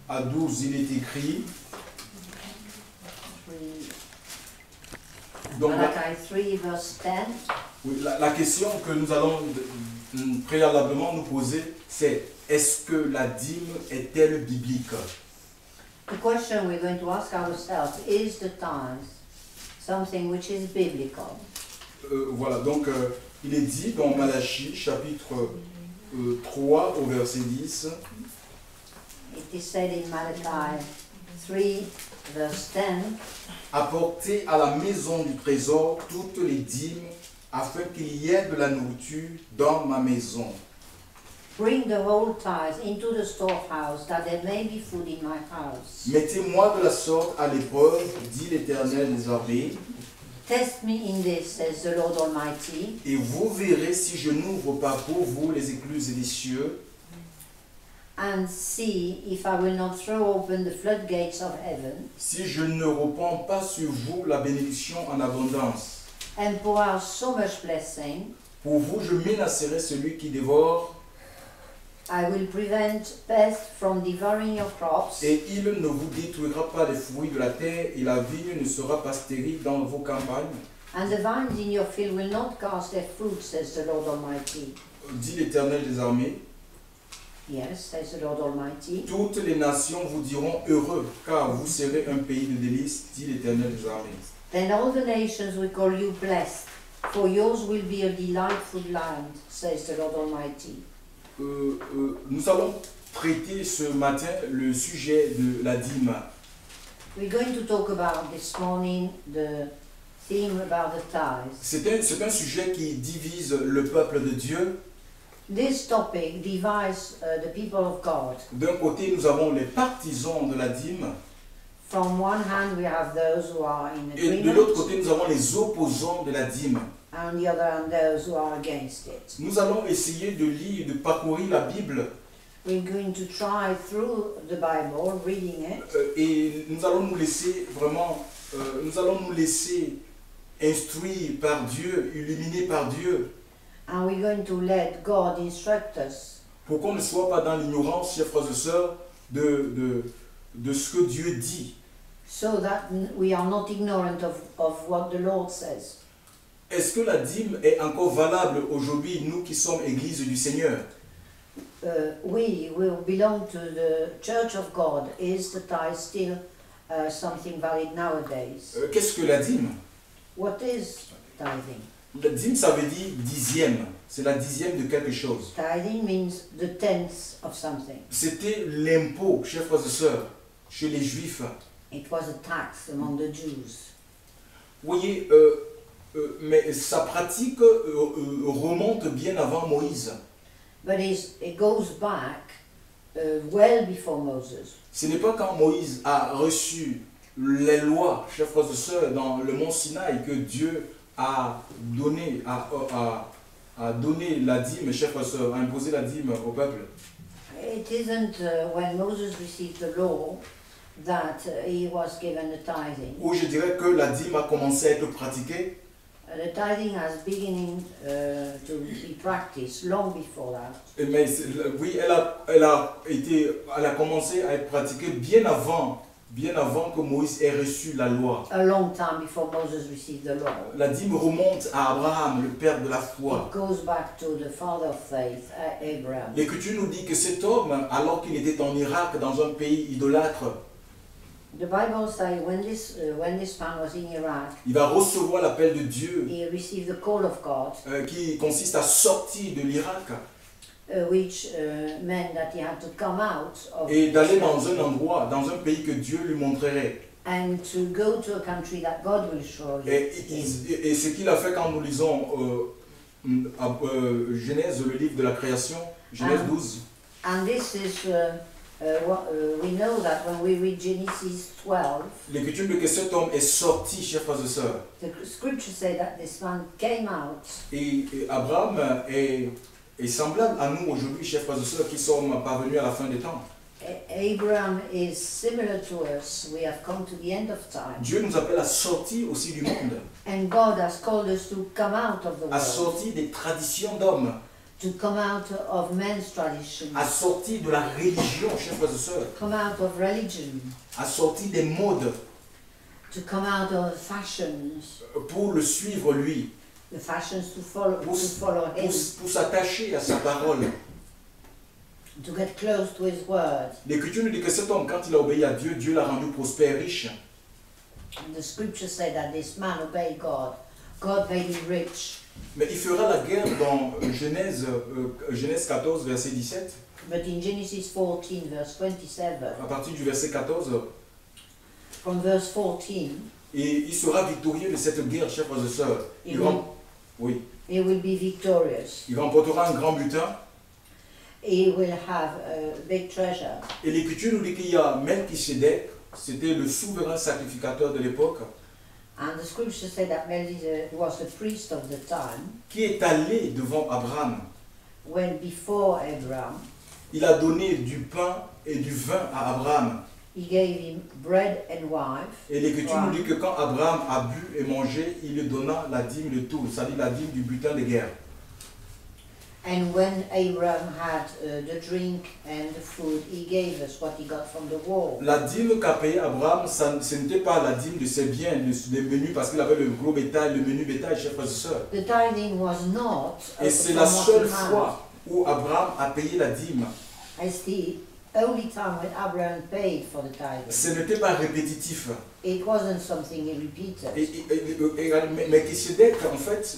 à 12, il est écrit. Donc, Malachi 3 verse 10. oui, la question que nous allons préalablement nous poser, c'est est-ce que la dîme est-elle biblique? The question we're going to ask ourselves, is the tithe something which is biblical? Voilà, donc il est dit dans Malachie, chapitre 3 au verset 10. It is said in Malachi 3 verse 10. Apportez à la maison du trésor toutes les dîmes afin qu'il y ait de la nourriture dans ma maison. Bring the whole tithe into the storehouse, that there may be food in my house. Mettez-moi de la sorte à l'épreuve, dit l'Éternel des armées, Test me in this, says the Lord Almighty, et vous verrez si je n'ouvre pas pour vous les écluses des cieux, and see if I will not throw open the floodgates of heaven, si je ne répands pas sur vous la bénédiction en abondance. and pour out so much blessing. Pour vous, je menacerai celui qui dévore, I will prevent pest from devouring your crops, et il ne vous détruira pas les fruits de la terre, et la vigne ne sera pas stérile dans vos campagnes, and the vines in your field will not cast their fruit, says the Lord Almighty. dit l'Éternel des armées. Yes, says the Lord Almighty. Toutes les nations vous diront heureux, car vous serez un pays de délices, dit l'Éternel des armées. Then all the nations will call you blessed, for yours will be a delightful land, says the Lord Almighty. Nous allons traiter ce matin le sujet de la dîme. We're going to talk about this morning the theme about the tithes. C'est un sujet qui divise le peuple de Dieu. This topic divides the people of God. D'un côté, nous avons les partisans de la dîme, From one hand, we have those who are in et de l'autre agreement, côté, nous avons les opposants de la dîme. and the other hand, those who are against it. Nous allons essayer de lire, de parcourir la Bible, We're going to try through the Bible, reading it, et nous allons nous laisser vraiment, nous allons nous laisser instruire par Dieu, illuminés par Dieu, and we're going to let God instruct us, pour qu'on ne soit pas dans l'ignorance, chers frères et sœurs, de ce que Dieu dit. so that we are not ignorant of what the Lord says. Est-ce que la dîme est encore valable aujourd'hui, nous qui sommes Église du Seigneur? We will belong to the Church of God. Is the tithe still something valid nowadays? Qu'est-ce que la dîme? What is tithing? La dîme, ça veut dire dixième. C'est la dixième de quelque chose. Tithing means the tenth of something. C'était l'impôt, chers frères et sœurs, chez les Juifs. It was a tax among the Jews. Vous voyez, mais sa pratique remonte bien avant Moïse. But it goes back well before Moses. Ce n'est pas quand Moïse a reçu les lois, chers frères et sœurs, dans le mont Sinaï que Dieu a donné, a donné la dîme, chers frères et sœurs, a imposé la dîme au peuple. It isn't when Moses received the law that he was given the tithing. Où je dirais que la dîme a commencé à être pratiquée. The tithing has beginning to be practiced long before that. Mais oui, elle a commencé à être pratiquée bien avant que Moïse ait reçu la loi. A long time before Moses received the law. La dîme remonte à Abraham, le père de la foi. It goes back to the father of faith, Abraham. L'Écriture nous dit que cet homme, alors qu'il était en Irak, dans un pays idolâtre, The Bible says when this man was in Iraq, il va recevoir l'appel de Dieu he received the call of God, qui consiste à sortir de l'Irak which meant that he had to come out of et d'aller Israel dans un endroit, dans un pays que Dieu lui montrerait. and to go to a country that God will show you. Et ce qu'il a fait quand nous lisons Genèse, le livre de la création, Genèse 12, And this is we know that when we read Genesis 12, l'Écriture dit que cet homme est sorti, chers frères et sœurs. the scripture says that this man came out. Et Abraham est semblable à nous aujourd'hui, chers frères et sœurs, qui sommes parvenus à la fin des temps. Abraham is similar to us. We have come to the end of time. Dieu nous appelle à sortir aussi du monde, And God has called us to come out of the à world, sortir des traditions d'hommes, to come out of men's tradition, a sorti de la religion, chers frères et sœurs, come out of religion, a sorti des modes to come out of fashions, pour le suivre lui, the fashions to follow pour him, s'attacher à sa parole. to get close to his word. L'Écriture nous dit que cet homme, quand il a obéi à Dieu, Dieu l'a rendu prospère et riche. The scripture said that this man obeyed God. God made him rich. Mais il fera la guerre dans Genèse 14, verset 17. But in Genesis 14, verse 27, À partir du verset 14, from verse 14, et il sera victorieux de cette guerre, chers frères et sœurs. Oui, he will be victorious. il remportera un grand butin. He will have a big treasure. Et l'Écriture nous dit qu'il y a Melchisédek, c'était le souverain sacrificateur de l'époque, And the scripture said that Melchizedek was the priest of the time. qui est allé devant Abraham. When before Abraham, Il a donné du pain et du vin à Abraham. he gave him bread and wine. Et l'Écriture nous dit que quand Abraham a bu et mangé, il lui donna la dîme de tout, c'est-à-dire la dîme du butin de guerre. And when Abraham had the drink and the food, he gave us what he got from the war. La dîme qu'a payé Abraham, ce n'était pas la dîme de ses biens, des menus, parce qu'il avait le gros bétail, le menu bétail, chers frères et sœurs. The tithing was not Et c'est from la what seule he had. fois où Abraham a payé la dîme. It's the only time when Abraham paid for the tithing. Ce n'était pas répétitif. It wasn't something he repeated. Mais Melchisédek, en fait,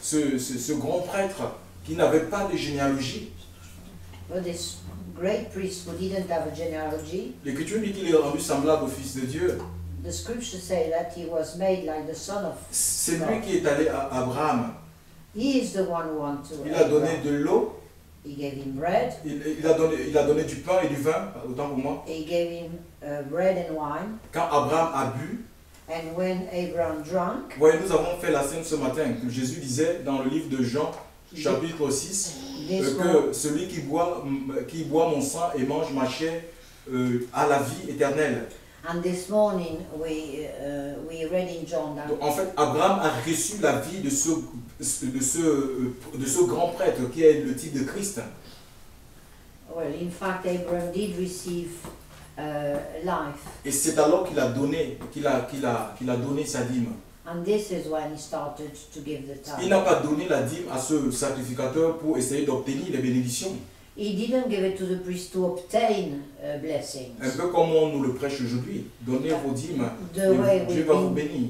ce grand prêtre qui n'avait pas de généalogie, But this great priest who didn't have a genealogy, l'Écriture dit qu'il est rendu semblable au Fils de Dieu. the scripture say that he was made like the son of. C'est lui qui est allé à Abraham. He is the one who went to Il a donné Abraham. de l'eau, He gave him bread. il a donné du pain et du vin, autant pour moi. He gave him bread and wine. Quand Abraham a bu, And when Abraham drank, voyez, nous avons fait la scène ce matin, que Jésus disait dans le livre de Jean, chapitre 6, que celui qui boit mon sang et mange ma chair a la vie éternelle. and this morning we read in John that Donc, en fait, Abraham a reçu la vie de ce grand prêtre qui est le type de Christ. well, in fact, Abraham did receive life, Et c'est alors qu'il a donné sa dîme. and this is when he started to give the Il tithe. n'a pas donné la dîme à ce sacrificateur pour essayer d'obtenir les bénédictions. He didn't give it to the priest to obtain Un blessings. peu comme on nous le prêche aujourd'hui. Donnez vos dîmes way et Dieu we've va vous been- bénir.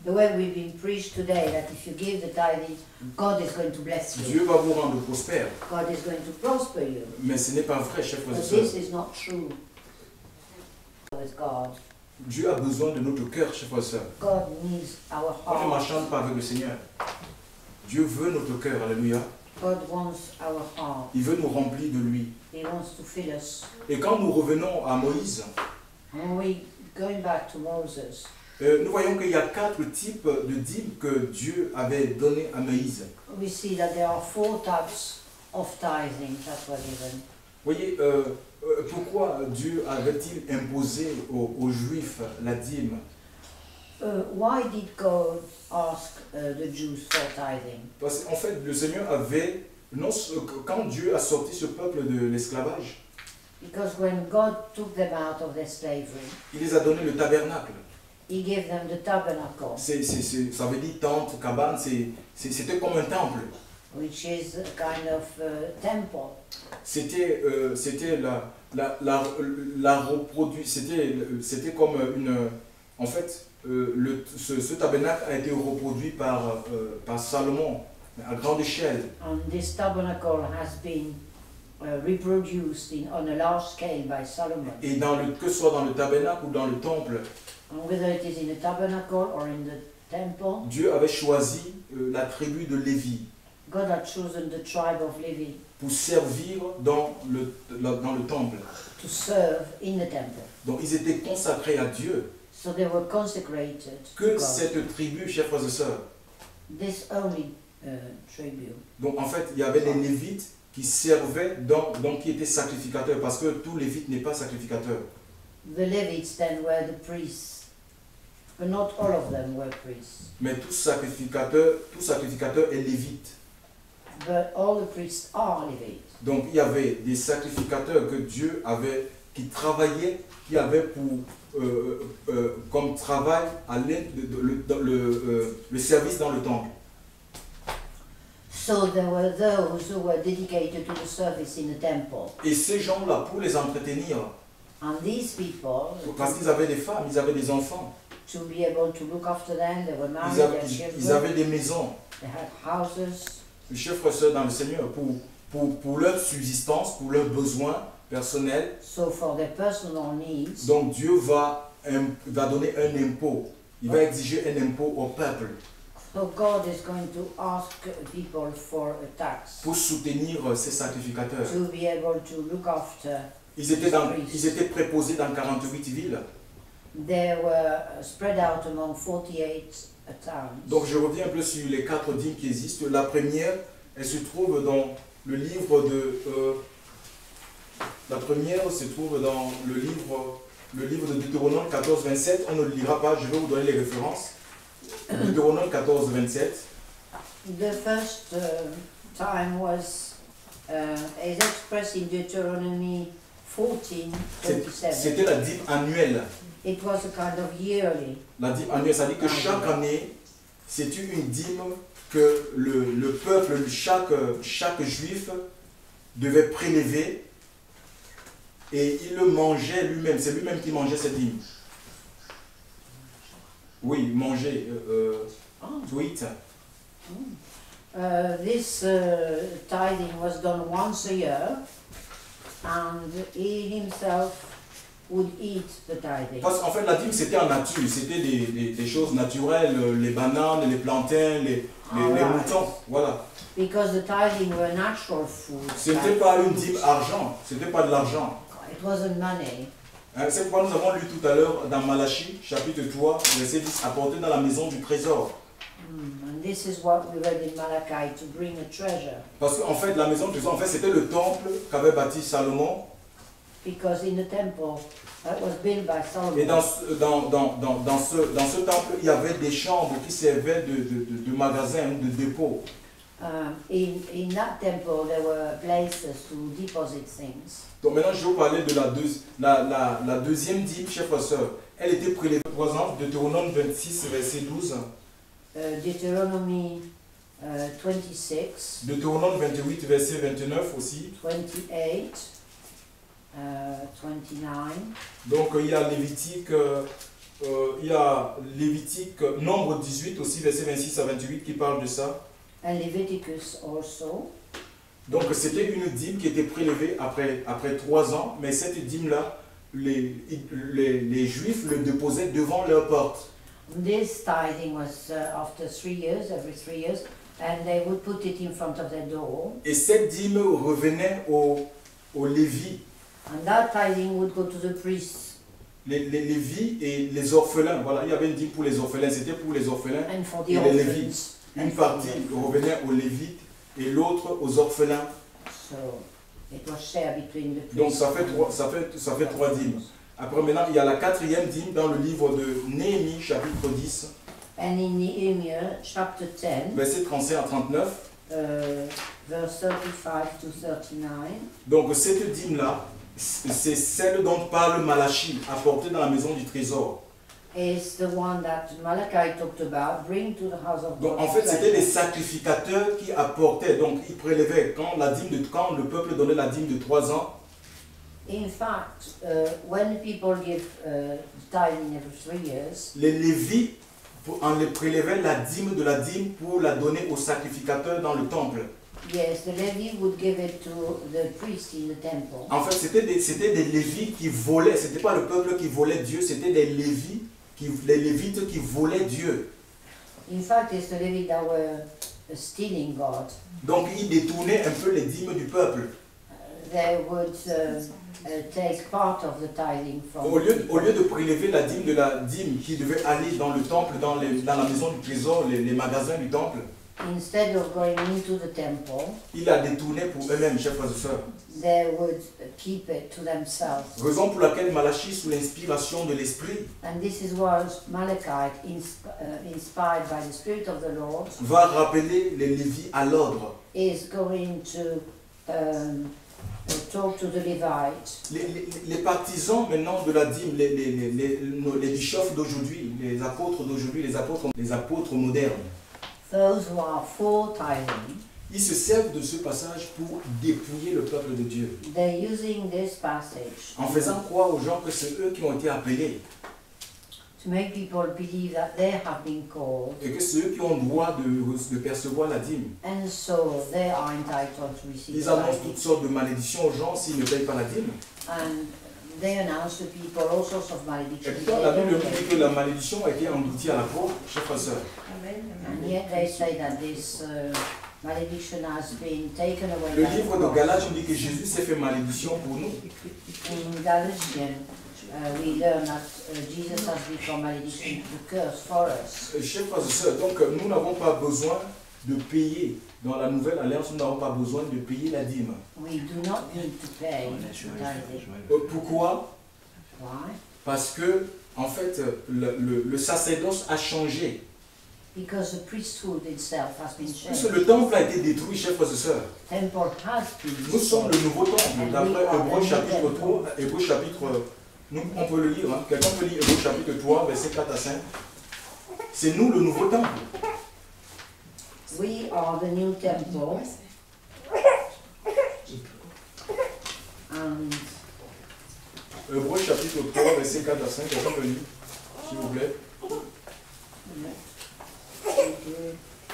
The way we've been preached today, that if you give the tithing, God is going to bless you. Dieu va vous rendre prospère. God is going to prosper you. Mais ce n'est pas vrai, chers frères et But sœurs. this is not true with God. Dieu a besoin de notre cœur, chers frères et sœurs. God needs our On ne heart. marchande pas avec le Seigneur. Dieu veut notre cœur, alléluia. God wants our heart. Il veut nous remplir de lui. He wants to fill us. Et quand nous revenons à Moïse, When we going back to Moses, nous voyons qu'il y a 4 types de dîmes que Dieu avait donné à Moïse. we see that there are 4 types of tithing that were given. Vous voyez, pourquoi Dieu avait-il imposé aux Juifs la dîme? Why did God ask the Jews for tithing? Parce qu'en fait, le Seigneur avait, quand Dieu a sorti ce peuple de l'esclavage, Because when God took them out of their slavery, il les a donné le tabernacle. He gave them the tabernacle, Ça veut dire tente, cabane, c'était comme un temple. which is a kind of temple. C'était la c'était comme une, en fait, ce tabernacle a été reproduit par Salomon à grande échelle. And this tabernacle has been reproduced on a large scale by Solomon. Et que ce soit dans le tabernacle ou dans le temple, And whether it is in the tabernacle or in the temple, Dieu avait choisi la tribu de Lévi God had chosen the tribe of Levi pour servir dans le temple. to serve in the temple. Donc ils étaient consacrés à Dieu. So they were consecrated to Que God. cette tribu, chers frères et sœurs. This only tribute. Donc en fait, il y avait les Lévites qui servaient, donc qui étaient sacrificateurs, parce que tout Lévite n'est pas sacrificateur. The Levites then were the priests, but not all of them were priests. Mais tout sacrificateur est Lévite. but all the priests are Levites. Donc il y avait des sacrificateurs que Dieu avait, qui travaillaient, qui avaient pour comme travail à l'aide le service dans le temple. So there were those who were dedicated to the service in the temple. Et ces gens-là, pour les entretenir, And these people, parce qu'ils avaient des femmes, ils avaient des enfants, to be able to look after them, they were married, ils avaient, their ils children, avaient des maisons. they had houses. Chers frères et sœurs dans le Seigneur, pour leur subsistance, pour leurs besoins personnels. So for their personal needs, Donc Dieu va donner un impôt. Il va exiger un impôt au peuple so God is going to ask people for a tax pour soutenir ces sacrificateurs. to be able to look after. Ils étaient préposés dans 48 villes. They were spread out among 48 towns. Donc je reviens un peu sur les 4 dîmes qui existent. La première, elle se trouve dans le livre de... la première se trouve dans le livre de Deutéronome 14, 27. On ne le lira pas, je vais vous donner les références. Deutéronome 14, 27. The first time was is expressed in Deuteronomy 14, 27. C'était la dîme annuelle. It was a kind of yearly. La dîme annuelle, ça dit que chaque année, c'est une dîme que le peuple, chaque juif devait prélever et il le mangeait lui-même. C'est lui-même qui mangeait cette dîme. Oui, manger, to eat. This tithing was done once a year, and he himself would eat the tithing. Parce qu'en fait, la dîme, c'était en nature, c'était des choses naturelles, les bananes, les plantains, les moutons, voilà. Because the tithing were natural food. Ce n'était pas une dîme argent, ce n'était pas de l'argent. It wasn't money. C'est pourquoi nous avons lu tout à l'heure dans Malachie, chapitre 3, verset 10, apporté dans la maison du trésor. And this is what we read in Malachi, to bring a treasure. Parce qu'en fait, la maison du trésor, en fait, c'était le temple qu'avait bâti Salomon. Because in the temple, it was built by Solomon. Et dans ce temple, il y avait des chambres qui servaient de magasins, de dépôts. In that temple, there were places to deposit things. Donc maintenant, je vais vous parler de la deuxième dîme, chers frères et sœurs. Elle était prélevée, par exemple, Deutéronome 26, verset 12. Deuteronomy 26. Deutéronome 28, verset 29 aussi. 28, 29. Donc il y a Lévitique, Nombre 18 aussi, verset 26 à 28 qui parle de ça. And Leviticus also. Donc c'était une dîme qui était prélevée après 3 ans, mais cette dîme-là, les Juifs le déposaient devant leur porte. This tithing was after 3 years, every 3 years, and they would put it in front of their door. Et cette dîme revenait aux Lévis. And that tithing would go to the priests. Les Lévis et les orphelins. Voilà, il y avait une dîme pour les orphelins, c'était pour les orphelins And for the et les orphans. Lévites. Une partie revenait aux Lévites et l'autre aux orphelins. So it was shared between the priests. Donc ça fait 3 dîmes. Après maintenant, il y a la 4e dîme dans le livre de Néhémie, chapitre 10. And in Nehemiah chapter 10, Verset 35 à 39. verse 35 to 39. Donc cette dîme-là, c'est celle dont parle Malachie, apportée dans la maison du trésor. Is the one that Malachi talked about, bring to the house of God. Donc en fait, c'était les sacrificateurs qui apportaient, donc ils prélevaient quand le peuple donnait la dîme de 3 ans. In fact, when people give tithing every 3 years, Les Lévites, on les prélevait la dîme de la dîme pour la donner aux sacrificateurs dans le temple. yes, the Levi would give it to the priest in the temple. En fait, c'était des Lévites qui volaient, c'était pas le peuple qui volait Dieu, c'était les Lévites qui volaient Dieu. In fact, it's the Levi that were stealing God. Donc ils détournaient un peu les dîmes du peuple. They would take part of the tithing from Au lieu de prélever la dîme de la dîme qui devait aller dans le temple, dans la maison du trésor, les magasins du temple, instead of going into the temple, il a détourné pour eux-mêmes, chers frères et sœurs. they would keep it to themselves. Raison pour laquelle Malachie, sous l'inspiration de l'Esprit, And this is what Malachi, inspired by the Spirit of the Lord, va rappeler les Lévites à l'ordre. is going to talk to the Levites. Les partisans maintenant de la dîme, les bishops d'aujourd'hui, les apôtres d'aujourd'hui, les apôtres modernes, Those who are for tithing, ils se servent de ce passage pour dépouiller le peuple de Dieu, they're using this passage en faisant croire aux gens que c'est eux qui ont été appelés to make people believe that they have been called, et que c'est eux qui ont droit de percevoir la dîme. and so they are entitled to receive Ils annoncent tithing. toutes sortes de malédictions aux gens s'ils ne payent pas la dîme. And they announce to people all sorts of Et maledictions. pourtant, la Bible dit que la malédiction a été engloutie à la croix, chers frères et sœurs. And yet they say that this malediction has been taken away Le by the livre de cross. Galates nous dit que Jésus s'est fait malédiction pour nous. In Galatians, we learn that Jesus has become malediction, the curse for us. Chers frères et sœurs, donc nous n'avons pas besoin de payer. Dans la nouvelle alliance, nous n'avons pas besoin de payer la dîme. We do not need to pay tithing. Pourquoi? Why? Parce que, en fait, le sacerdoce a changé. Because the priesthood itself has been Puisque changed. le temple a été détruit, chers frères et sœurs. Temple has been Nous sommes le destroyed. nouveau temple. D'après Hébreux chapitre 3, Hébreux chapitre, on peut le lire, hein. Quelqu'un peut lire Hébreux chapitre 3, versets 4 à 5. C'est nous le nouveau temple. We are the new temple. And Hébreux chapitre 3, versets 4 à 5. Quelqu'un peut lire, s'il vous plaît.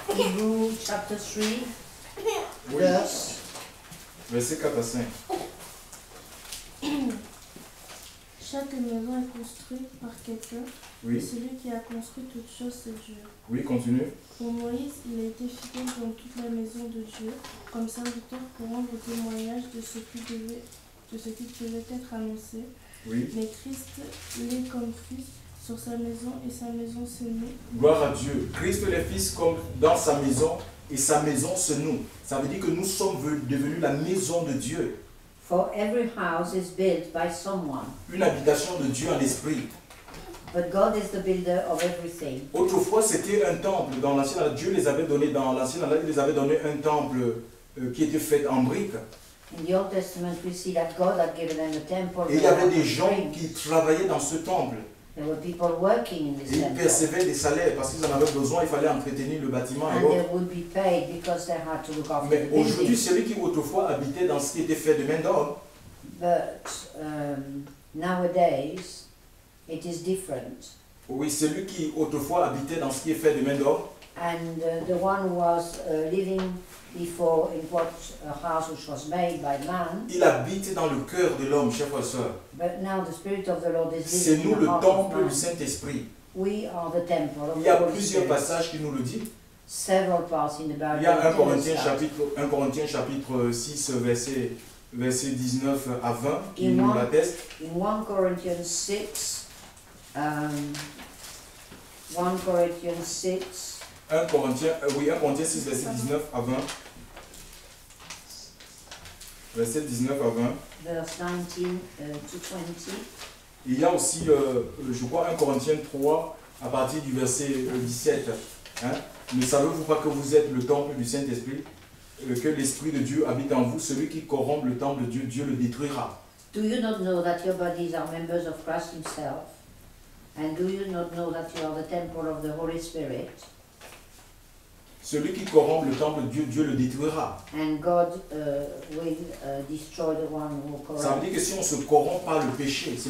Hebrew chapter 3, Oui. verse Versets 4 à 5. Chaque maison est construite par quelqu'un, et Oui, celui qui a construit toute chose, c'est Dieu. oui, continue. Pour Moïse, il a été fidèle dans toute la maison de Dieu, comme serviteur pour rendre témoignage de ce qui devait être annoncé. Oui. Mais Christ l'est comme fils sur sa maison, et sa maison c'est nous. Gloire à Dieu. Christ le Fils comme dans sa maison et sa maison c'est nous. Ça veut dire que nous sommes devenus la maison de Dieu. for every house is built by someone, Une habitation de Dieu en esprit. but God is the builder of everything. Autrefois c'était un temple. Dans l'ancien Dieu les avait donné dans l'ancien il les avait donné un temple qui était fait en briques. In the Old Testament, we see that God had given them a temple. Et il y avait des gens qui travaillaient dans ce temple. There were people working in Et this ils temple, percevaient des salaires parce qu'ils en avaient besoin, il fallait entretenir le bâtiment et and they autres. would be paid because they had to look after Mais the aujourd'hui, building. celui qui autrefois habitait dans ce qui était fait de main d'homme, But nowadays, it is different. oui, celui qui autrefois habitait dans ce qui est fait de main d'homme, And the one who was living before in what a house which was made by man, il habite dans le cœur de l'homme, chers frères et sœurs. but now the Spirit of the Lord is C'est living nous in le the heart of temple man. du Saint-Esprit. We are the temple of Il y the a Holy plusieurs Spirit. passages qui nous le disent. Several parts in the Bible. Il y a 1 tell us Corinthiens that. chapitre 6, verset 19 à 20, qui In nous one- l'atteste. In 1 Corinthians 6, 1 Corinthians 6, 1 Corinthiens 6, verset 19 à 20. Verset 19 à 20. verse 19 to 20. Il y a aussi, je crois, 1 Corinthiens 3, à partir du verset 17. Hein? Ne savez-vous pas que vous êtes le temple du Saint-Esprit, que l'Esprit de Dieu habite en vous? Celui qui corrompt le temple de Dieu, Dieu le détruira. Do you not know that your bodies are members of Christ Himself? And do you not know that you are the temple of the Holy Spirit? Celui qui corrompt le temple de Dieu, Dieu le détruira. And God will destroy the one who Ça veut corrupts. dire que si on se corrompt par le péché, c'est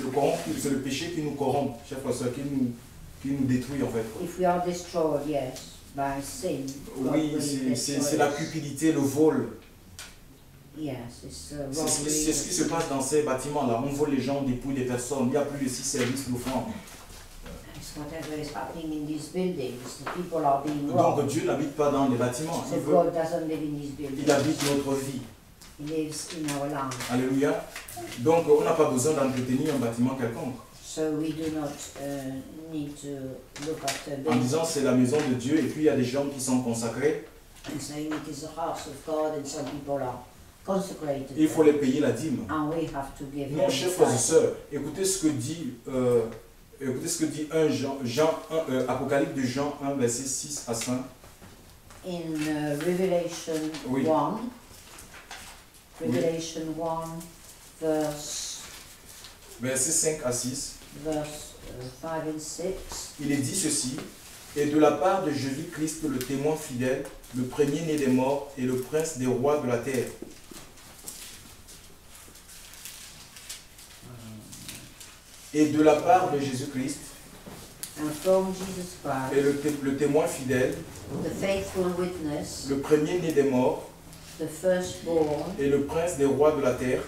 le péché qui nous corrompt, chers frères et sœurs, qui nous détruit en fait. If we are destroyed, yes, by sin, God Oui, will c'est destroy la us. cupidité, le vol. Yes, it's C'est ce robbery. qui se passe dans ces bâtiments-là. On vole les gens, on dépouille les personnes. Il n'y a plus de 6 services d'offrande. It's whatever is happening in these buildings. The people are being Donc robbed. Dieu n'habite pas dans les bâtiments. So Il, God doesn't live in these il buildings. habite notre vie. He lives in our lives. Alléluia. Donc on n'a pas besoin d'entretenir un bâtiment quelconque. So we do not need to look after En buildings. disant c'est la maison de Dieu et puis il y a des gens qui sont consacrés and saying it is the house of God, and some people are consecrated. Il faut les payer la dîme. And we have to give Non, them chers frères et tithe. sœurs, écoutez ce que dit, Apocalypse de Jean 1, verset 6 à 5. In Revelation Oui. 1, Revelation 1, Verset 5 à 6. verse 5 and 6. Il est dit ceci, et de la part de Jésus-Christ, le témoin fidèle, le premier-né des morts et le prince des rois de la terre. Et de la part de Jésus-Christ, And from Jesus et Christ, le témoin fidèle, the faithful witness, le premier-né des morts the firstborn, et le prince des rois de la terre,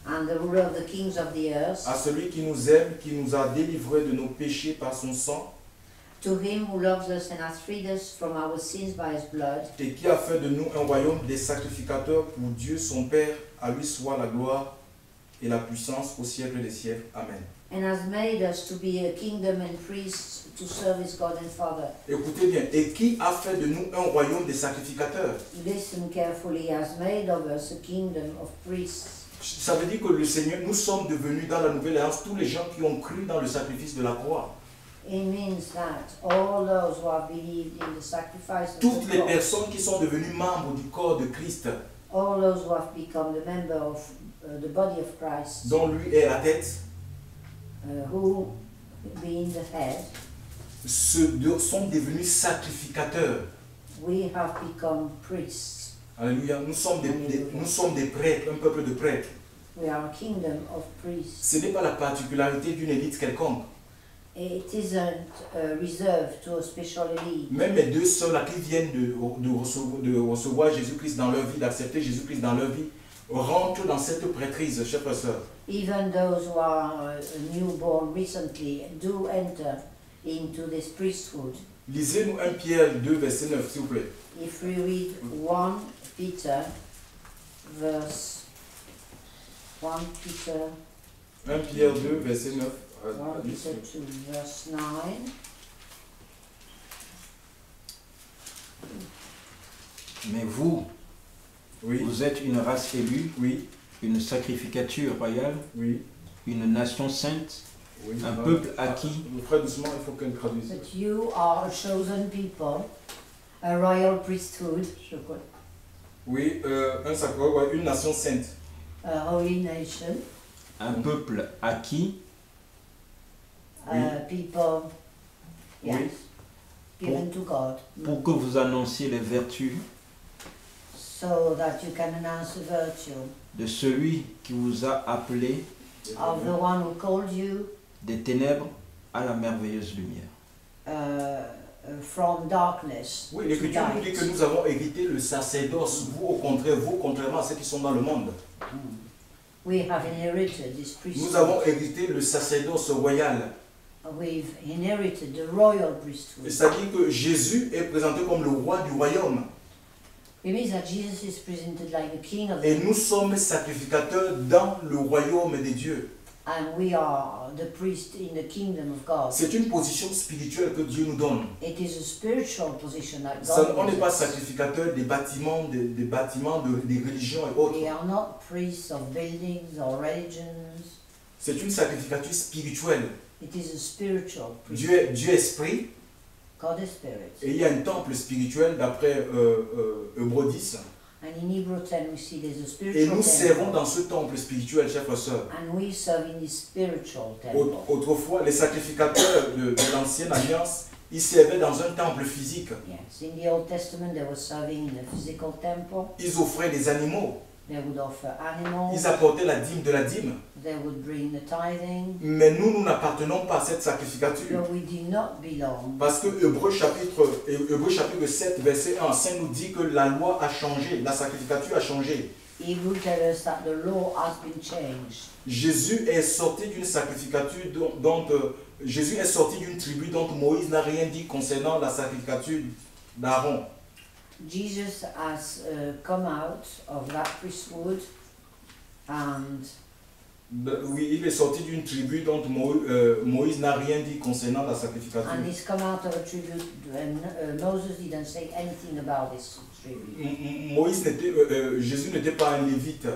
and the ruler of the kings of the earth, à celui qui nous aime, qui nous a délivrés de nos péchés par son sang, to him who loves us and hath freed us from our sins by his blood, et qui a fait de nous un royaume des sacrificateurs pour Dieu son Père, à lui soit la gloire et la puissance au siècle des siècles. Amen. and has made us to be a kingdom and priests to serve his God and Father. Écoutez bien, et qui a fait de nous un royaume des sacrificateurs? Listen carefully, has made of us a kingdom of priests. Ça veut dire que le Seigneur, nous sommes devenus dans la nouvelle alliance tous les gens qui ont cru dans le sacrifice de la croix. It means that all those who have believed in the sacrifice of Toutes the les cross, personnes qui sont devenues membres du corps de Christ, all those who have become the member of the body of Christ, dont lui est la tête, who being the head, sont devenus sacrificateurs. we have become priests. Alléluia. Nous sommes des prêtres, un peuple de prêtres. We are a kingdom of priests. Ce n'est pas la particularité d'une élite quelconque. It isn't reserved to a special elite. Même mes deux sœurs là qui viennent de recevoir Jésus-Christ dans leur vie, d'accepter Jésus-Christ dans leur vie, rentrent dans cette prêtrise, chers frères et sœurs. Even those who are newborn recently do enter into this priesthood. Lisez-nous 1 Pierre 2, verset 9, s'il vous plaît. If we read 1 Peter, verse 1 Peter, 1 Pierre 2, verset 9 à 1 10. Peter 2, verse 9. Mais vous, Oui, vous êtes une race élue, oui, une sacrificature royale, oui. une nation sainte, oui. un peuple acquis, Frère, doucement, il faut qu'elle traduise. But you are a chosen people, a royal priesthood, je crois, Oui, un sacré, ouais, une nation sainte. a holy nation, un peuple acquis, Oui. People, yes, Oui. given to God, pour que vous annonciez les vertus so that you can announce the virtue de celui qui vous a appelé of the one who called you des ténèbres à la merveilleuse lumière. From darkness Oui, to l'Écriture nous dit light. que nous avons hérité le sacerdoce. Vous, au contraire, vous, contrairement à ceux qui sont dans le monde. We have inherited this Nous priesthood. avons hérité le sacerdoce royal. We've inherited the royal priesthood. C'est-à-dire que Jésus est présenté comme le roi du royaume. It means that Jesus is presented like the king of Et the nous sommes sacrificateurs dans le royaume des dieux. and we are the priest in the kingdom of God. C'est une position spirituelle que Dieu nous donne. It is a spiritual position that On n'est God pas gives us. sacrificateur des bâtiments, des religions et autres. We are not priests of buildings or religions. C'est une sacrificature spirituelle. It is a spiritual priest. Dieu est esprit God is spirit. et il y a un temple spirituel d'après Hébreux 10. And in Hebrew 10 we see there's a Et spiritual nous servons temple. dans ce temple spirituel, chers frères et sœurs. And we serve in this spiritual temple. Autrefois, les sacrificateurs de l'ancienne alliance, ils servaient dans un temple physique. Yes, in the Old Testament they were serving in a physical temple. Ils offraient des animaux. They would offer animals. Ils apportaient la dîme de la dîme. They would bring the tithing. Mais nous n'appartenons pas à cette sacrificature. But we do not belong. Parce que Hébreux chapitre 7, verset 1, Saint nous dit que la loi a changé, la sacrificature a changé. Hebrew tells us that the law has been changed. Jésus est sorti d'une sacrificature Jésus est sorti d'une tribu dont Moïse n'a rien dit concernant la sacrificature d'Aaron. Jesus has come out of that priesthood and Oui, il est sorti d'une tribu dont Moïse n'a rien dit concernant la sacrificature. he's come out of a tribute and Moses didn't say anything about this. tribute. Jésus n'était pas un lévite,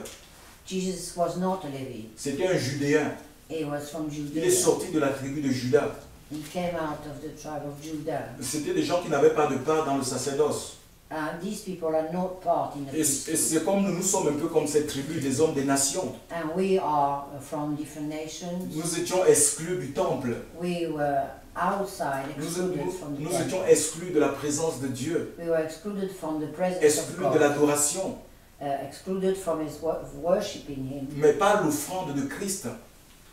Jesus was not a Levite. c'était un judéen. He was from Il est Judea. sorti de la tribu de Juda. He came out of the tribe of Judah. C'était des gens qui n'avaient pas de part dans le sacerdoce. And these people are not part in the Et priesthood. c'est comme nous sommes un peu comme cette tribu des hommes des nations. And we are from different nations. Nous étions exclus du temple. We were outside, Nous, excluded from the nous temple. étions exclus de la présence de Dieu, We were excluded from the presence of exclus de God. l'adoration, Excluded from his worshipping him, mais pas l'offrande de Christ.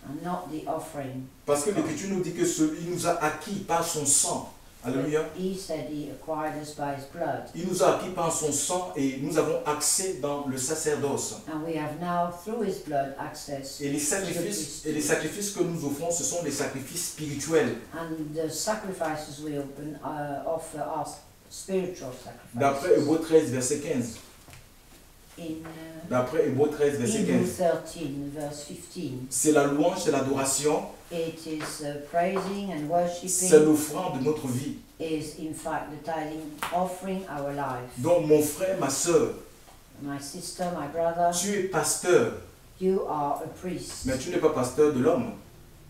and not the offering. Parce que l'Écriture nous dit que il nous a acquis par son sang. Alléluia. He said he acquired us by his blood. Il nous a acquis par son sang et nous avons accès dans le sacerdoce. And we have now, through his blood, access Et les to the sacrifices que nous offrons, ce sont des sacrifices spirituels. And the sacrifices we offer are spiritual D'après sacrifices. Hébreux 13, verset 15. D'après Hébreux 13, verset Hebrews 15. 13, verse 15. C'est la louange, c'est l'adoration, It is praising and c'est worshipping, l'offrande de notre vie. is in fact the tithing, offering our life. Donc mon frère, ma soeur, My sister, my brother, tu es pasteur, you are a priest, mais tu n'es pas pasteur de l'homme.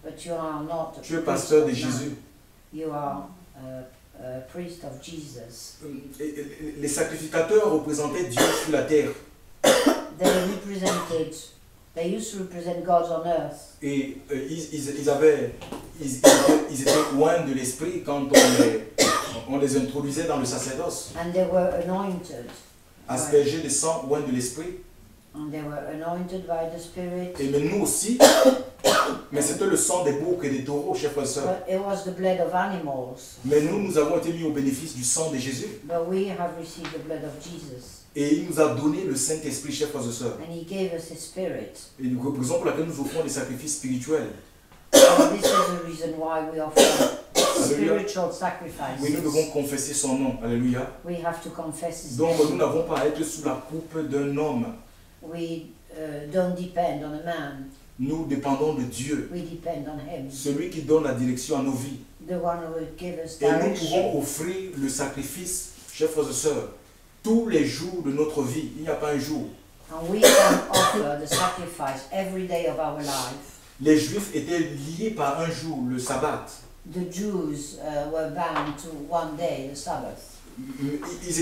but you are not a Tu es priest pasteur of de man. Jésus. You are a priest of Jesus. Les sacrificateurs représentaient Dieu sur la terre. They used to represent God on earth. Et ils étaient loin de l'esprit quand on les introduisait dans le sacerdoce. And they were anointed. Asperger le sang loin de l'esprit. And they were anointed by the Spirit. Et mais nous aussi, mais c'était le sang des boucs et des taureaux, chers frères et sœurs. But it was the blood of animals. Mais nous avons été mis au bénéfice du sang de Jésus. But we have received the blood of Jesus. Et il nous a donné le Saint-Esprit, chers frères et sœurs. And He gave us His Spirit. Et la raison pour laquelle nous offrons des sacrifices spirituels. And this is the reason why we offer spiritual sacrifices. Oui, nous devons confesser son nom. Alléluia. We have to confess His Donc nous name. n'avons pas à être sous la coupe d'un homme. We don't depend on a man. Nous dépendons de Dieu, We depend on Him. celui qui donne la direction à nos vies. The one who will give us Et nous pouvons direction. offrir le sacrifice, chers frères et sœurs, tous les jours de notre vie. Il n'y a pas un jour. And we can offer the sacrifice every day of our life. Les Juifs étaient liés par un jour, le sabbat. The Jews were bound to one day, the Sabbath. Ils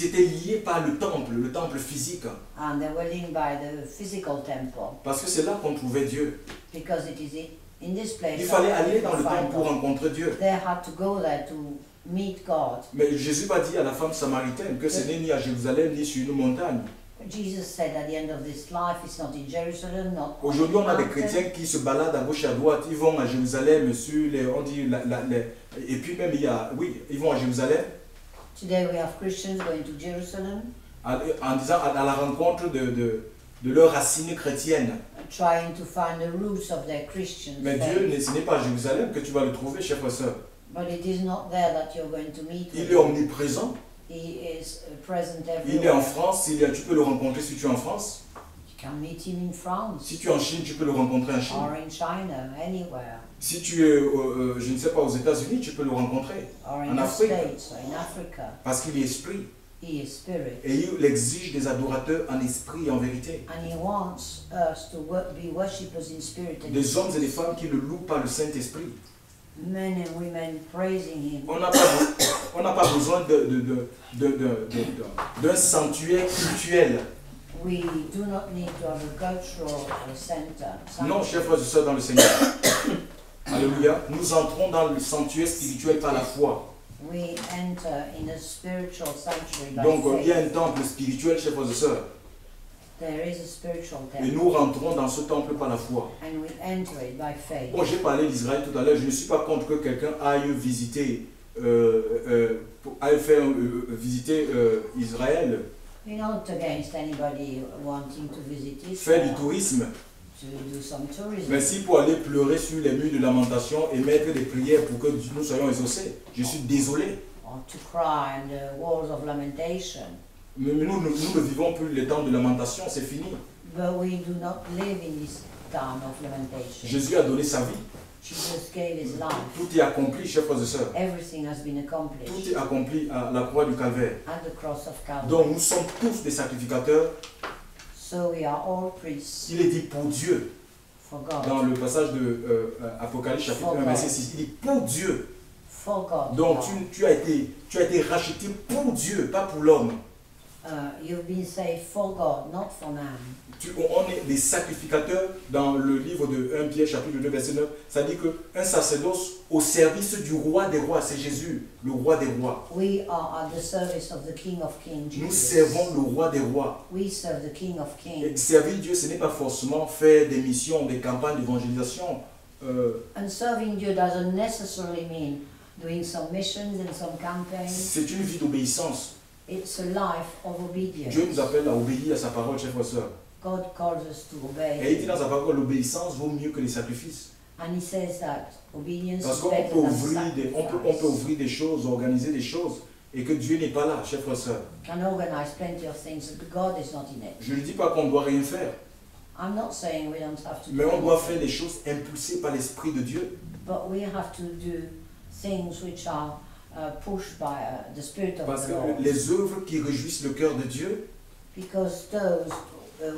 étaient liés par le temple physique. And they were linked by the physical temple. Parce que c'est là qu'on trouvait Dieu. Because it is in this place. Il fallait that we aller dans can le temple find pour God. rencontrer Dieu. They had to go there to meet God. Mais Jésus va dire à la femme samaritaine que ce n'est ni à Jérusalem ni sur une montagne. Jesus said at the end of this life, it's not in Jerusalem, not on Aujourd'hui, on a des mountain. chrétiens qui se baladent à gauche et à droite. Ils vont à Jérusalem sur les, on dit et puis même il y a, oui, ils vont à Jérusalem Today we have Christians going to Jerusalem, en disant à la rencontre de leurs racines chrétiennes. trying to find the roots of their Christian Mais faith. Dieu, ce n'est pas à Jérusalem que tu vas le trouver, chers frères et sœurs. But it is not there that you're going to meet Il with est him. omniprésent. He is present Il est en everywhere. France. Tu peux le rencontrer si tu es en France. You can meet him in France Si tu es en Chine, tu peux le rencontrer en Chine. or in China, anywhere, Si tu es, je ne sais pas, aux États-Unis, tu peux le rencontrer. or in En the Afrique. States or in Africa. Parce qu'il est esprit. He is spirit. Et il exige des adorateurs en esprit et en vérité. And he wants us to be worshippers in spirit and Des hommes et des femmes qui ne louent pas le Saint-Esprit. men and women praising him. On n'a pas besoin d'un sanctuaire cultuel. We do not need to have a cultural center. Non, chers frères et sœurs dans le Seigneur. Alléluia. Nous entrons dans le sanctuaire spirituel par la foi. We enter in a spiritual sanctuary by Donc il y a faith. un temple spirituel, chers frères et sœurs. There is a spiritual Et temple, nous rentrons dans ce temple par la foi. and we enter it by faith. Bon, j'ai parlé d'Israël tout à l'heure. Je ne suis pas contre que quelqu'un aille visiter, visiter Israël, We're not against anybody wanting to visit faire du Israel, tourisme. to do some tourism. Mais si pour aller pleurer sur les murs de lamentation et mettre des prières pour que nous soyons exaucés, je suis désolé. Or to cry on the walls of lamentation. Mais nous ne vivons plus les temps de lamentation, c'est fini. But we do not live in this time of lamentation. Jésus a donné sa vie. Jesus gave his life. Tout est accompli, chers frères et sœurs. Everything has been Tout accomplished est accompli à la croix du Calvaire. at the cross of Calvary. Donc nous sommes tous des sacrificateurs. So we are all priests Il est dit pour Dieu. for God. Dans le passage de Apocalypse chapitre 1 verset 6, il dit pour Dieu. For God. Donc God. tu as été racheté pour Dieu, pas pour l'homme. You've been saved for God, not for man. On est des sacrificateurs dans le livre de 1 Pierre chapitre 2 verset 9. Ça dit qu'un sacerdoce au service du roi des rois, c'est Jésus, le roi des rois. We are at the service of the King of Kings, Nous Jesus. servons le roi des rois. We serve the King of Et Kings. servir Dieu, ce n'est pas forcément faire des missions, des campagnes d'évangélisation. And serving Dieu doesn't necessarily mean doing some missions and some campaigns. C'est une vie d'obéissance. It's a life of obedience. Dieu nous appelle à obéir à sa parole, chers frères et sœurs. God calls us to Et il dit obey. dans sa parole, l'obéissance vaut mieux que les sacrifices. And he says that obedience Parce is qu'on better peut than ouvrir on peut sacrifice. ouvrir des choses, organiser des choses, et que Dieu n'est pas là, chers frères et sœurs. Can organize plenty of things, but God is not in it. Je ne dis pas qu'on ne doit rien faire, I'm not saying we don't have to mais do on doit anything, faire des choses impulsées par l'Esprit de Dieu. but we have to do things which are pushed by the Spirit of Parce the que Lord. les œuvres qui réjouissent le cœur de Dieu, Because those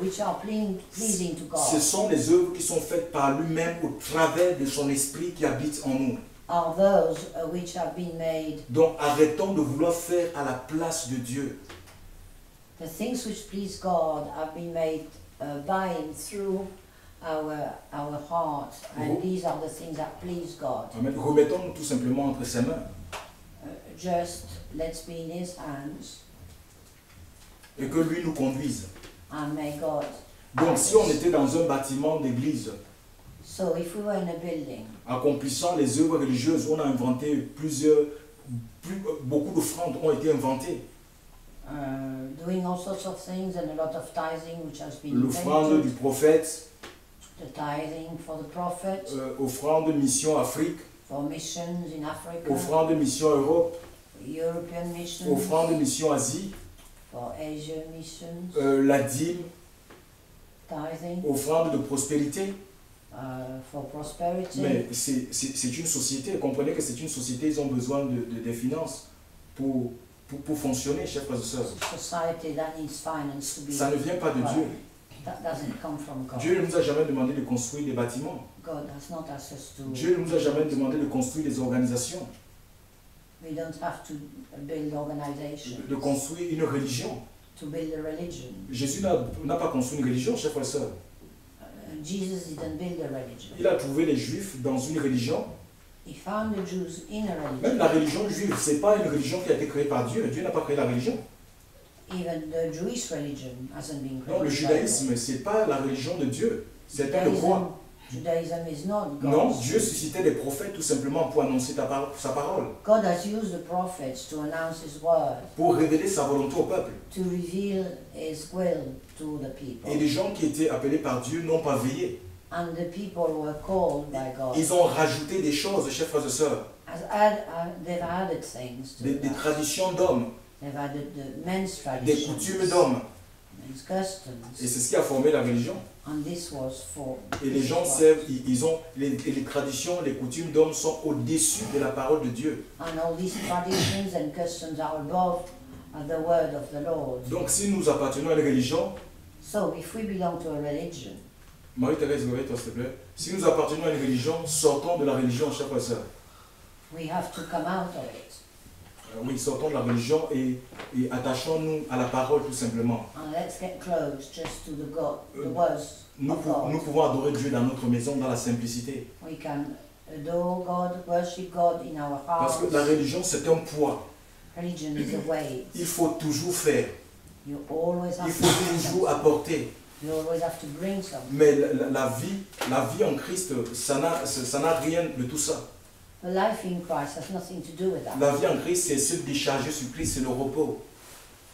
which are pleasing to ce God sont les œuvres qui sont faites par lui-même au travers de son Esprit qui habite en nous. are those which have been made, Donc arrêtons de vouloir faire à la place de Dieu. the things which please God have been made by Him through our heart, and Oh. these are the things that please God. Amen. Remettons-nous tout simplement entre ses mains. Just let's be in His hands, Et que lui nous conduise. and may God. Donc si on était dans un bâtiment d'église, So if we were in a building, accomplissant les œuvres religieuses, on a inventé beaucoup d'offrandes ont été inventées. doing all sorts of things, and a lot of tithing which has been L'offrande du invented, prophète, the tithing for the prophet, offrande mission Afrique, for missions in Africa, offrande mission Europe, European missions, offrande mission Asie, for Asian missions, la dîme, tithing, offrande de prospérité. for prosperity. Mais c'est une société, comprenez que c'est une société, ils ont besoin des finances pour fonctionner, chers frères et sœurs. Society that needs finance to be. Ça ne vient pas de Dieu. That doesn't come from God. Dieu ne nous a jamais demandé de construire des bâtiments. God has not asked us to. Dieu ne nous a jamais demandé de construire des organisations, We don't have to build organizations, de construire une religion. to build a religion. Jésus n'a pas construit une religion, chers frères et sœurs. Jesus didn't build a religion. Il a trouvé les Juifs dans une religion. He found the Jews in a religion. Même la religion juive, ce n'est pas une religion qui a été créée par Dieu. Dieu n'a pas créé la religion. Even the Jewish religion hasn't been created. Non, le by judaïsme, ce n'est pas la religion de Dieu. God. C'était le roi. Judaism is not God. Non, Dieu suscitait des prophètes tout simplement pour annoncer sa parole, God has used the prophets to announce His word, pour révéler sa volonté au peuple. to reveal His will to the people. Et les gens qui étaient appelés par Dieu n'ont pas veillé. And the people were called by God. Ils ont rajouté des choses, chers frères et sœurs, They've added things to des that. traditions d'hommes, They've added the men's des traditions, coutumes d'hommes. men's Et customs, c'est ce qui a formé la religion. and this was for. Et les gens servent, ils ont les traditions, les coutumes d'hommes sont au-dessus de la parole de Dieu. And all these traditions and customs are above the word of the Lord. Donc si nous appartenons à une religion, So if we belong to a religion, Marie-Thérèse, réveille-toi s'il te plaît. Si nous appartenons à une religion, sortons de la religion, chers frères et sœurs. we have to come out of it. Oui, sortons de la religion et attachons-nous à la parole tout simplement. And let's get close just to the God, the words Nous of God. pouvons adorer Dieu dans notre maison, dans la simplicité. We can adore God, worship God in our Parce hearts. que la religion, c'est un poids. Religion is a way. Il faut toujours faire. You always Il have to faut do toujours something. apporter. You always have to bring something. Mais la vie en Christ, ça n'a rien de tout ça. The life in Christ has nothing to do with that. La vie en Christ, c'est se décharger sur Christ, c'est le repos.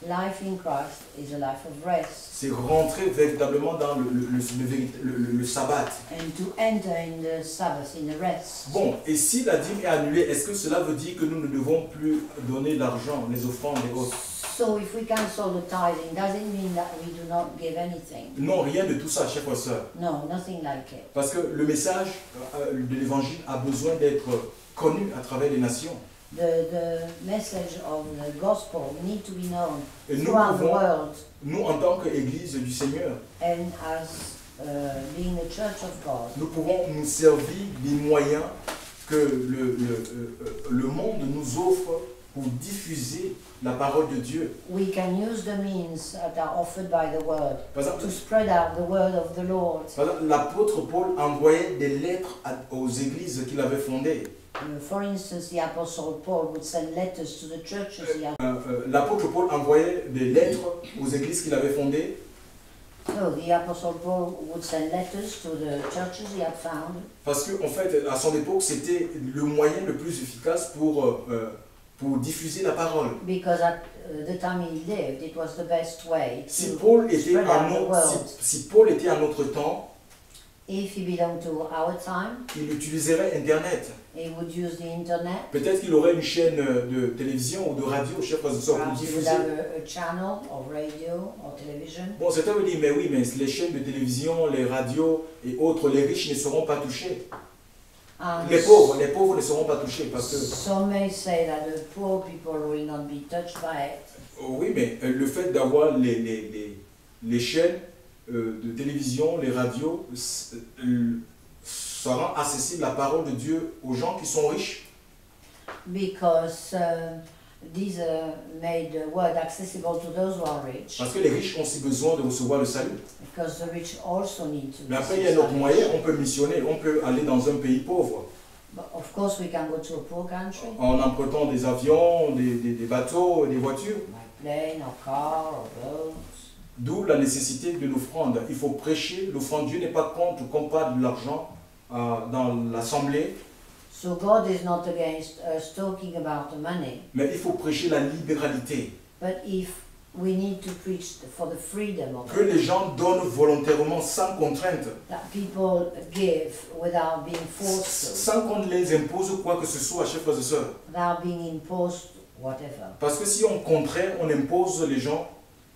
Life in Christ is a life of rest. C'est rentrer véritablement dans le sabbat. And to enter in the Sabbath, in the rest. Bon, et si la dîme est annulée, est-ce que cela veut dire que nous ne devons plus donner l'argent, les offrandes et autres? So if we cancel the tithing, does it mean that we do not give anything? Non, rien de tout ça, chers frères et sœurs. No, nothing like it. Parce que le message de l'évangile a besoin d'être connu à travers les nations. The message of the gospel need to be known Et nous throughout the pouvons, world, nous en tant qu'Église du Seigneur, and as being the church of God, nous pouvons nous servir des moyens que le monde nous offre pour diffuser la parole de Dieu. we can use the means that are offered by the word Par exemple, to spread out the word of the Lord. l'apôtre Paul envoyait des lettres aux églises qu'il avait fondées. For instance, the Apostle Paul would send letters to the churches he had. L'apôtre Paul envoyait des lettres aux églises qu'il avait fondées No, the Apostle Paul would send letters to the churches he had found parce qu'en fait, à son époque, c'était le moyen le plus efficace pour diffuser la parole. because at the time he lived, it was the best way Si to Paul était spread à out the notre, world. si Paul était à notre temps, If he belonged to our time, il utiliserait Internet. he would use the internet. Peut-être qu'il aurait une chaîne de télévision ou de radio, chers frères et sœurs, pour Perhaps he would diffuser. have a channel of radio or television. Bon, certains me disent, mais oui, mais les chaînes de télévision, les radios et autres, les riches ne seront pas touchés. And Les pauvres ne seront pas touchés parce que, some may say that the poor people will not be touched by it. oui, mais le fait d'avoir les chaînes de télévision, les radios, ça rend accessible la parole de Dieu aux gens qui sont riches. Because these made the word accessible to those who are rich. Parce que les riches ont aussi besoin de recevoir le salut. Because the rich also need to Mais après, il y a receive un autre moyen, salvation. on peut missionner, on peut aller dans un pays pauvre But of course we can go to a poor country, en empruntant des avions, des bateaux, des voitures. by plane or car or boat. D'où la nécessité de l'offrande. Il faut prêcher l'offrande. Dieu n'est pas contre qu'on parle de l'argent dans l'assemblée, So God is not against us talking about the money, mais il faut prêcher la libéralité. but if we need to preach for the freedom of Que it, les gens donnent volontairement sans contrainte, that people give without being forced sans qu'on les impose quoi que ce soit, chers frères et sœurs. to, without being imposed whatever. Parce que si on contraint, on impose les gens,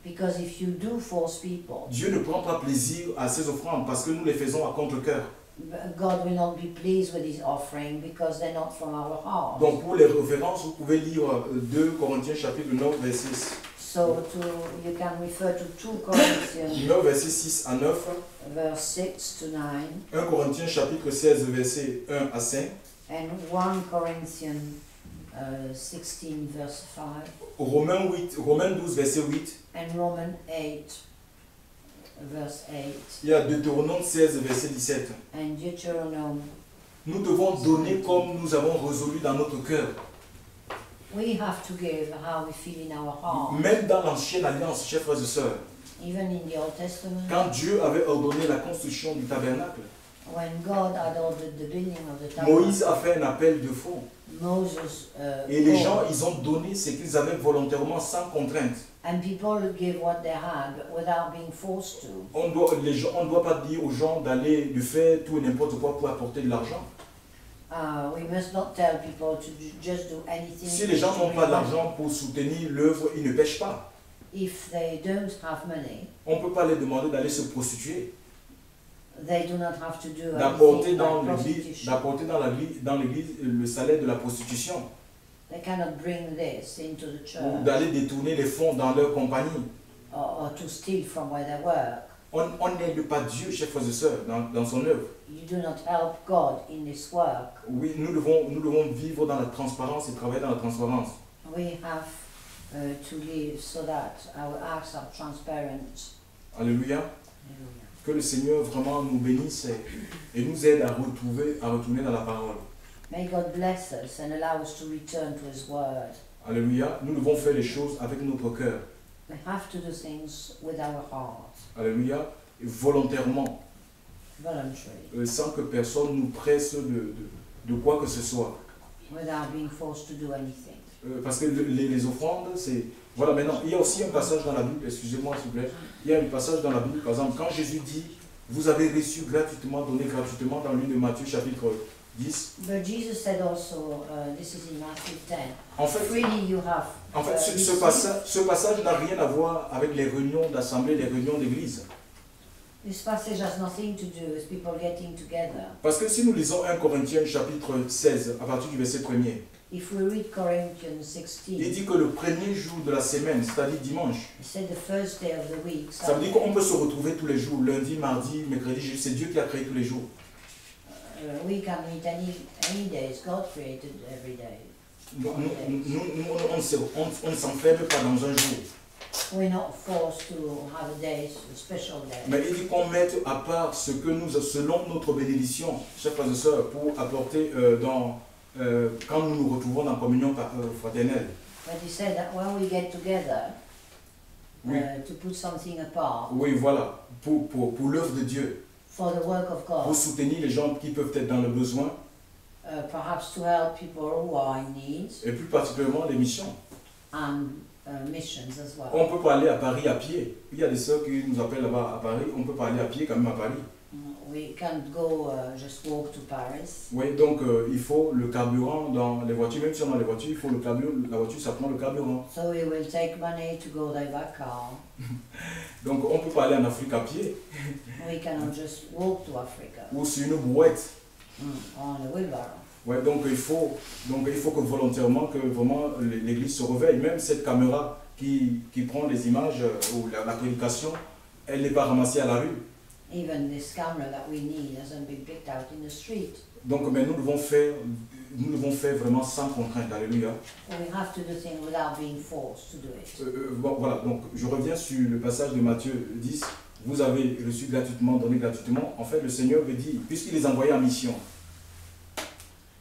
Because if you do force people, Dieu ne prend pas plaisir à ces offrandes parce que nous les faisons à contre-cœur. God will not be pleased with his offering because they're not from our heart. Donc pour les références, vous pouvez lire 2 Corinthiens chapitre 9, verset 6. So you can refer to 2 Corinthians 9, verset 6 à 9. verse 6 to 9 1 Corinthiens chapitre 16, verset 1 à 5. and 1 Corinthians 16 verse 5 Romains 12, verset 8. and Romans 8 verse 8 Il y a Deutéronome 16, verset 17. and Deuteronomy. Nous devons donner comme nous avons résolu dans notre cœur. We have to give how we feel in our heart. Même dans l'ancienne alliance, chers frères et sœurs, Even in the Old Testament, quand Dieu avait ordonné la construction du tabernacle, when God had ordered the building of the Moïse tabernacle, a fait un appel de fonds. Moses Et les called, gens, ils ont donné ce qu'ils avaient volontairement sans contrainte. and people give what they had without being forced to. On ne doit pas dire aux gens d'aller de faire tout et n'importe quoi pour apporter de l'argent. We must not tell people to just do anything. Si les gens to n'ont bring pas money. d'argent pour soutenir l'œuvre, ils ne pêchent pas. If they don't have money, On ne peut pas les demander d'aller se prostituer, they do not have to do d'apporter anything dans like l'église, prostitution. d'apporter dans l'église le salaire de la prostitution, They cannot bring this into the ou church d'aller détourner les fonds dans leur compagnie. or to steal from where they work. On n'aide pas Dieu, chers frères et sœurs, dans son œuvre. You do not help God in this work. Oui, nous devons vivre dans la transparence et travailler dans la transparence. We have to live so that our acts are transparent. Alléluia. Hallelujah. Que le Seigneur vraiment nous bénisse et nous aide à retourner dans la parole. May God bless us and allow us to return to His Word. Alléluia. Nous devons faire les choses avec notre cœur. We have to do things with our heart, Alléluia. Et volontairement, voluntary, sans que personne nous presse de quoi que ce soit. without being forced to do anything. parce que les offrandes, c'est... Voilà, maintenant, il y a aussi un passage dans la Bible, excusez-moi s'il vous plaît, il y a un passage dans la Bible, par exemple, quand Jésus dit, vous avez reçu gratuitement, donné gratuitement, dans l'une de Matthieu chapitre 10. But Jesus said also, this is in Matthew 10, En fait, freely you have. ce passage n'a rien à voir avec les réunions d'assemblée, les réunions d'église. This passage has nothing to do with people getting together. Parce que si nous lisons 1 Corinthiens chapitre 16, à partir du verset 1er, If we read Corinthians 16, il dit que le premier jour de la semaine, c'est-à-dire dimanche, it said the first day of the week. ça veut dire qu'on peut se retrouver tous les jours, lundi, mardi, mercredi, jeudi, c'est Dieu qui a créé tous les jours. We can meet any days. God created every day. On ne s'enferme pas dans un jour. We're not forced to have a day, a special day. Mais il dit qu'on mette à part ce que nous, selon notre bénédiction, chers frères et sœurs, pour apporter quand nous nous retrouvons dans la communion fraternelle. But he said that when we get together, Oui. to put something apart Oui, voilà, pour l'œuvre de Dieu, for the work of pour God, soutenir les gens qui peuvent être dans le besoin, perhaps to help people who are in need, et plus particulièrement les missions. and missions as well. On peut pas aller à Paris à pied. Il y a des sœurs qui nous appellent là-bas à Paris, on peut pas aller à pied quand même à Paris. We can't go just walk to Paris. Oui, donc il faut le carburant dans les voitures, même si on a les voitures, il faut le carburant, la voiture ça prend le carburant. So we will take money to go there by car. Donc on peut pas aller en Afrique à pied, We cannot just walk to Africa ou sur une brouette. on a wheelbarrow. Ouais, donc il faut que volontairement, que vraiment l'église se réveille. Même cette caméra qui prend les images ou la prédication, elle n'est pas ramassée à la rue. Even this camera that we need hasn't been picked out in the street. Donc mais nous devons faire vraiment sans contrainte. Alléluia. We have to do things without being forced to do it. Bon, voilà, donc je reviens sur le passage de Matthieu 10. Vous avez reçu gratuitement, donné gratuitement. En fait, le Seigneur veut dire, puisqu'il les envoyait en mission,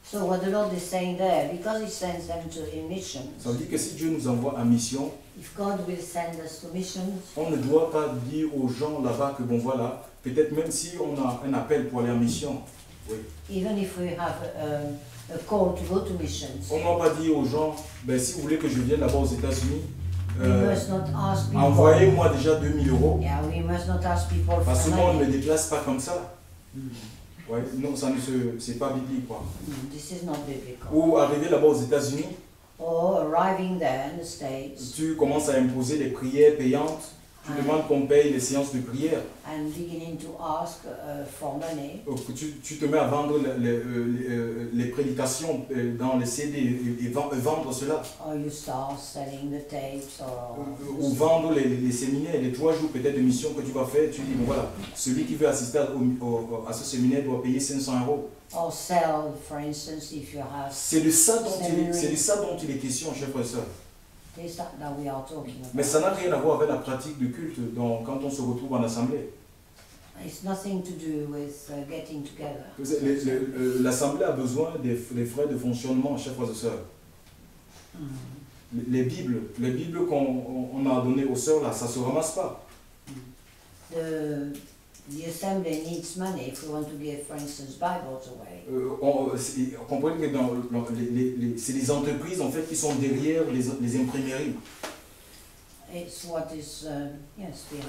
So what the Lord is saying there, because He sends them in missions, ça veut dire que si Dieu nous envoie en mission, if God will send us to missions, on ne doit pas dire aux gens là-bas que bon voilà, peut-être même si on a un appel pour aller en mission, oui. even if we have a call to go to missions, On ne doit pas dire aux gens, ben, si vous voulez que je vienne là-bas aux États-Unis, we must not ask people. envoyez-moi déjà 2000 €. Yeah, we must not ask people Parce que for moi, on ne me money. déplace pas comme ça. Ouais, non, c'est pas biblique quoi. This is not biblical. Ou arriver là-bas aux États-Unis, Or arriving there in the States tu commences à imposer les prières payantes, tu demandes qu'on paye les séances de prière, and beginning to ask for money. tu te mets à vendre les prédications dans les CD et vendre cela. Or you start selling the tapes Ou vendre les séminaires, les 3 jours peut-être de mission que tu vas faire, tu dis, bon, voilà, celui qui veut assister à ce séminaire doit payer 500 €. Or sell, for instance, if you have C'est de ça dont il est question, chers frères et sœurs. this that we are talking about. Mais ça n'a rien à voir avec la pratique de culte quand on se retrouve en assemblée. It's nothing to do with getting together. L'assemblée a besoin des frais de fonctionnement, chers frères et sœurs. Les Bibles qu'on a données aux sœurs, là, ça ne se ramasse pas. The assembly needs money if we want to give, for instance, Bibles away. Comprenez que c'est les entreprises en fait qui sont derrière les imprimeries. It's what is, yes, behind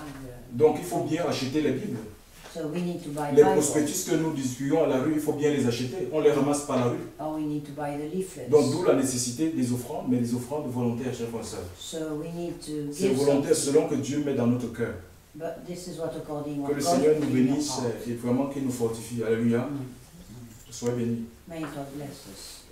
Donc il faut bien acheter les Bibles. So we need to buy Les Bibles. prospectus que nous distribuons à la rue, il faut bien les acheter. On ne les ramasse pas à la rue. Or we need to buy the leaflets. Donc d'où la nécessité des offrandes, mais des offrandes volontaires, chers frères et sœurs. So we need to C'est give volontaire something. selon que Dieu met dans notre cœur. But this is what according Que what le God Seigneur nous put in our bénisse heart. et vraiment qu'il nous fortifie. Alléluia. Sois béni. May God bless us.